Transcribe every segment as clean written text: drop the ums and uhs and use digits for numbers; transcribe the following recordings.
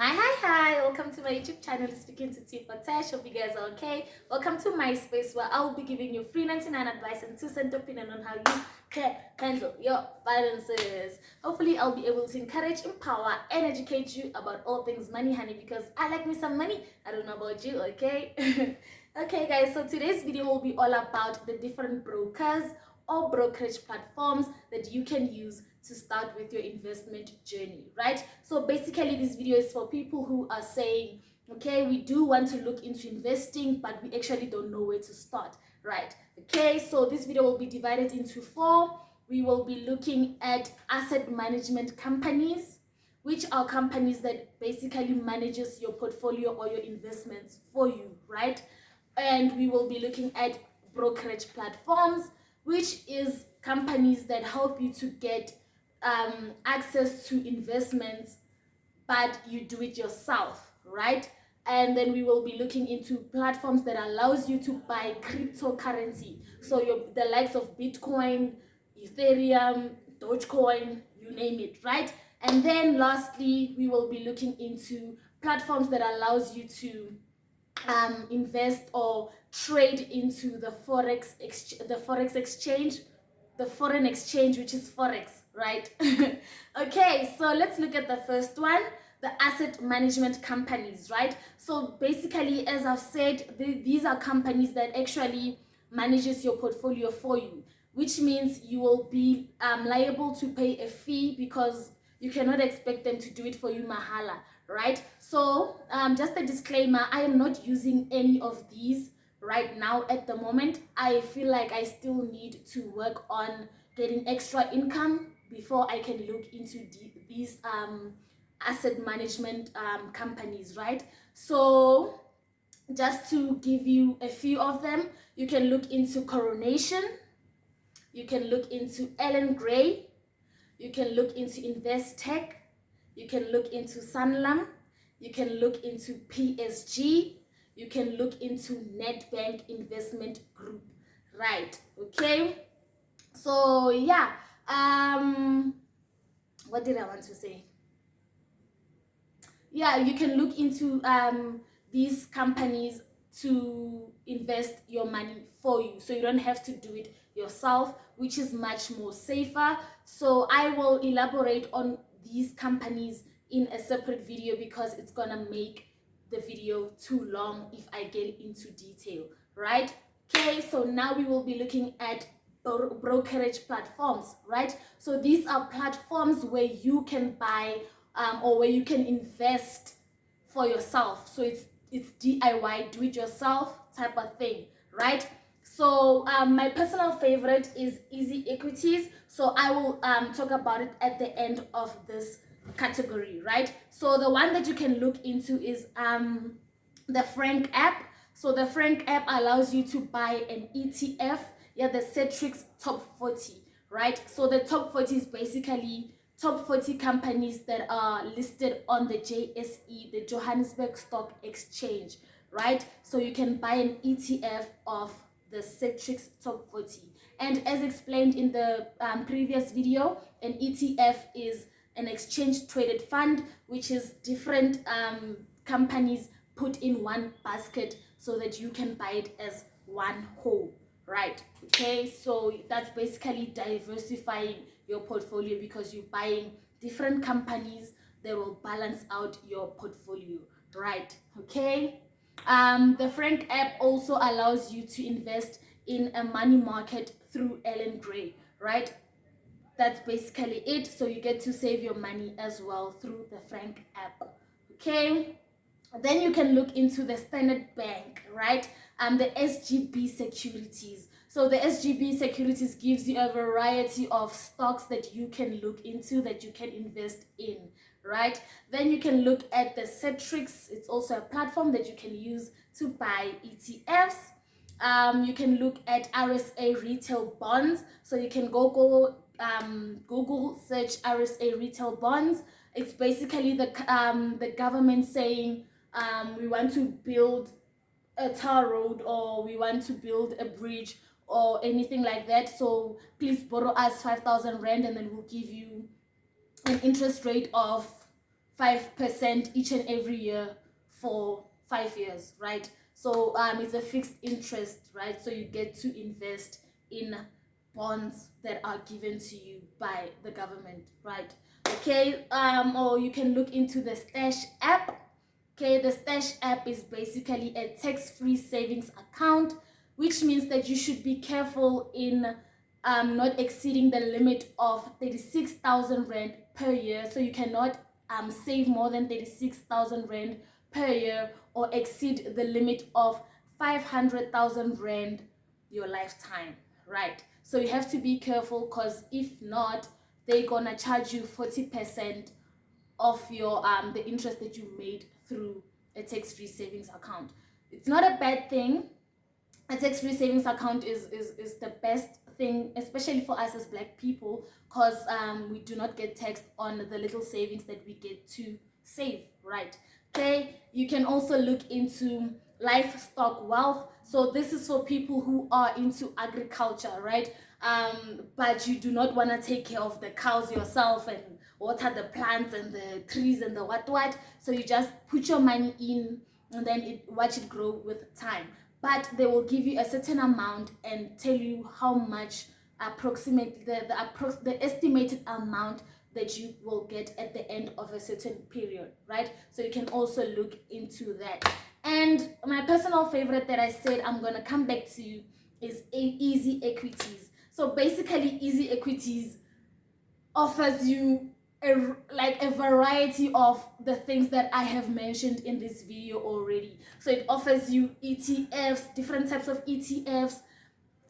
Hi, welcome to my YouTube channel, speaking to T for Tash. Hope you guys are okay. Welcome to my space where I will be giving you free 99 advice and 2 cent opinion on how you can handle your finances. Hopefully I'll be able to encourage, empower and educate you about all things money, honey, because I like me some money. I don't know about you, okay? Okay guys, so today's video will be all about the different brokers or brokerage platforms that you can use to start with your investment journey, right? So basically this video is for people who are saying, okay, we do want to look into investing, but we actually don't know where to start, right? Okay, so this video will be divided into 4. We will be looking at asset management companies, which are companies that basically manages your portfolio or your investments for you, right? And we will be looking at brokerage platforms, which is companies that help you to get access to investments, but you do it yourself, right? And then we will be looking into platforms that allows you to buy cryptocurrency, so the likes of Bitcoin, Ethereum, Dogecoin, you name it, right? And then lastly, we will be looking into platforms that allows you to invest or trade into the forex exchange, the foreign exchange, which is forex, right? Okay, so let's look at the first one, the asset management companies, right? So basically, as I've said, these are companies that actually manages your portfolio for you, which means you will be liable to pay a fee because you cannot expect them to do it for you mahala, right? So just a disclaimer, I am not using any of these right now at the moment. I feel like I still need to work on getting extra income before I can look into these asset management companies, right? So just to give you a few of them, you can look into Coronation, you can look into Ellen Gray, you can look into Investec, you can look into Sanlam, you can look into PSG, you can look into Nedbank Investment Group, right? Okay, so yeah, what did I want to say? Yeah, you can look into these companies to invest your money for you, so you don't have to do it yourself, which is much more safer. So I will elaborate on these companies in a separate video because it's gonna make the video too long if I get into detail, right? Okay, so now we will be looking at brokerage platforms, right? So these are platforms where you can buy or where you can invest for yourself. So it's DIY, do it yourself type of thing, right? So my personal favorite is Easy Equities, so I will talk about it at the end of this category, right? So the one that you can look into is the Frank app. So the Frank app allows you to buy an ETF, yeah, the Cetrix top 40, right? So the top 40 is basically top 40 companies that are listed on the JSE, the Johannesburg Stock Exchange, right? So you can buy an ETF of the Cetrix top 40. And as explained in the previous video, an ETF is an exchange traded fund, which is different companies put in one basket so that you can buy it as one whole, right? Okay, so that's basically diversifying your portfolio because you're buying different companies that will balance out your portfolio, right? Okay, the Frank app also allows you to invest in a money market through Ellen Gray, right? That's basically it. So you get to save your money as well through the Frank app. Okay, then you can look into the Standard Bank, right? The SGB securities. So the SGB securities gives you a variety of stocks that you can look into, that you can invest in, right? Then you can look at the Cetrix. It's also a platform that you can use to buy ETFs. You can look at RSA retail bonds. So you can Google search RSA retail bonds. It's basically the government saying we want to build a tar road, or we want to build a bridge or anything like that. So please borrow us 5,000 rand and then we'll give you an interest rate of 5% each and every year for 5 years, right? So it's a fixed interest, right? So you get to invest in bonds that are given to you by the government, right? Okay, or you can look into the Stash app. Okay, the Stash app is basically a tax-free savings account, which means that you should be careful in not exceeding the limit of 36,000 rand per year. So you cannot save more than 36,000 rand per year or exceed the limit of 500,000 rand your lifetime, right? So you have to be careful, because if not, they're gonna charge you 40% of your the interest that you made through a tax-free savings account. It's not a bad thing. A tax-free savings account is the best thing, especially for us as Black people, because we do not get taxed on the little savings that we get to save, right? Okay, you can also look into livestock wealth. So this is for people who are into agriculture, right? But you do not want to take care of the cows yourself and water the plants and the trees and the what. So you just put your money in and then watch it grow with time. But they will give you a certain amount and tell you how much approximately the estimated amount that you will get at the end of a certain period, right? So you can also look into that. And my personal favorite that I said I'm gonna come back to is Easy Equities. So basically, Easy Equities offers you a variety of the things that I have mentioned in this video already. So it offers you ETFs, different types of ETFs,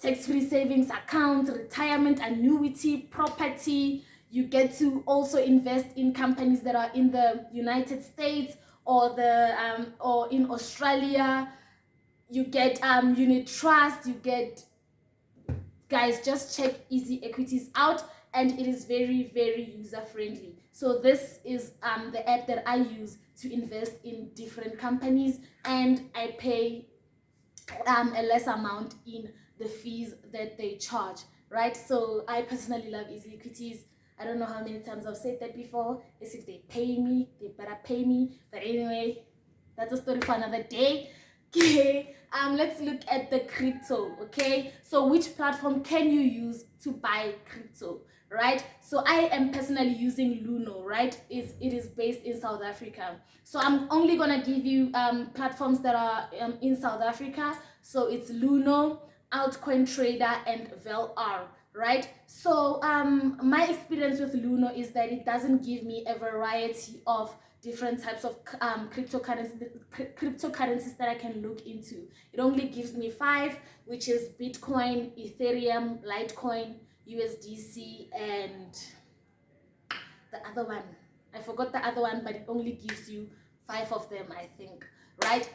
tax-free savings account, retirement annuity, property. You get to also invest in companies that are in the United States or or in Australia. You get unit trust. You get, guys, just check Easy Equities out, and it is very, very user friendly. So this is the app that I use to invest in different companies, and I pay a less amount in the fees that they charge, right? So I personally love Easy Equities. I don't know how many times I've said that before. As if they pay me, they better pay me. But anyway, that's a story for another day. Okay, let's look at the crypto. Okay, so which platform can you use to buy crypto, right? So I am personally using Luno, right? It is based in South Africa. So I'm only gonna give you platforms that are in South Africa. So it's Luno, Altcoin Trader, and VelR, right? So my experience with Luno is that it doesn't give me a variety of different types of cryptocurrencies that I can look into. It only gives me 5, which is Bitcoin, Ethereum, Litecoin, USDC, and the other one. I forgot the other one, but it only gives you 5 of them, I think, right?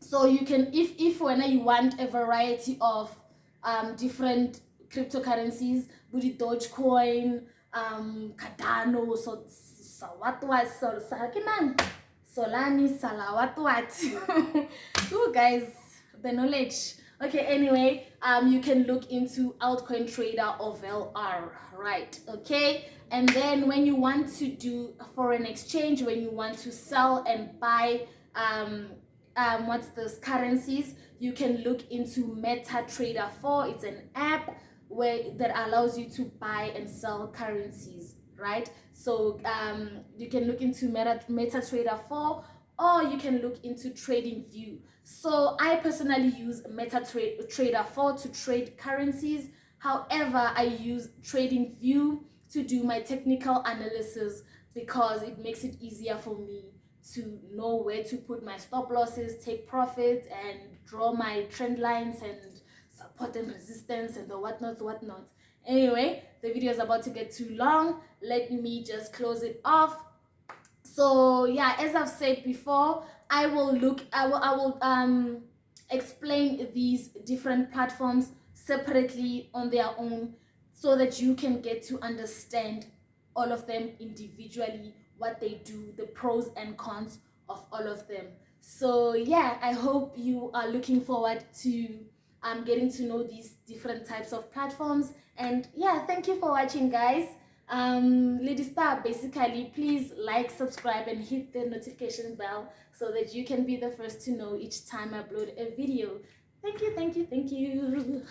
So you can, if when you want a variety of different cryptocurrencies, Budi Dogecoin, Cardano, so what was Solani, Salah, what? Oh, guys, the knowledge. Okay, anyway, you can look into Altcoin Trader or VelR, right? Okay, and then when you want to do a foreign exchange, when you want to sell and buy what's those currencies, you can look into MetaTrader4. It's an app that allows you to buy and sell currencies, right? So you can look into MetaTrader4, or you can look into TradingView. So I personally use MetaTrader4 to trade currencies. However, I use TradingView to do my technical analysis, because it makes it easier for me to know where to put my stop losses, take profits, and draw my trend lines and support and resistance and the whatnot. Anyway, the video is about to get too long. Let me just close it off. So yeah, as I've said before, I will explain these different platforms separately on their own, so that you can get to understand all of them individually, what they do, the pros and cons of all of them. So yeah, I hope you are looking forward to getting to know these different types of platforms. And yeah, thank you for watching, guys. Lady Star, basically, please like, subscribe, and hit the notification bell so that you can be the first to know each time I upload a video. Thank you, thank you, thank you.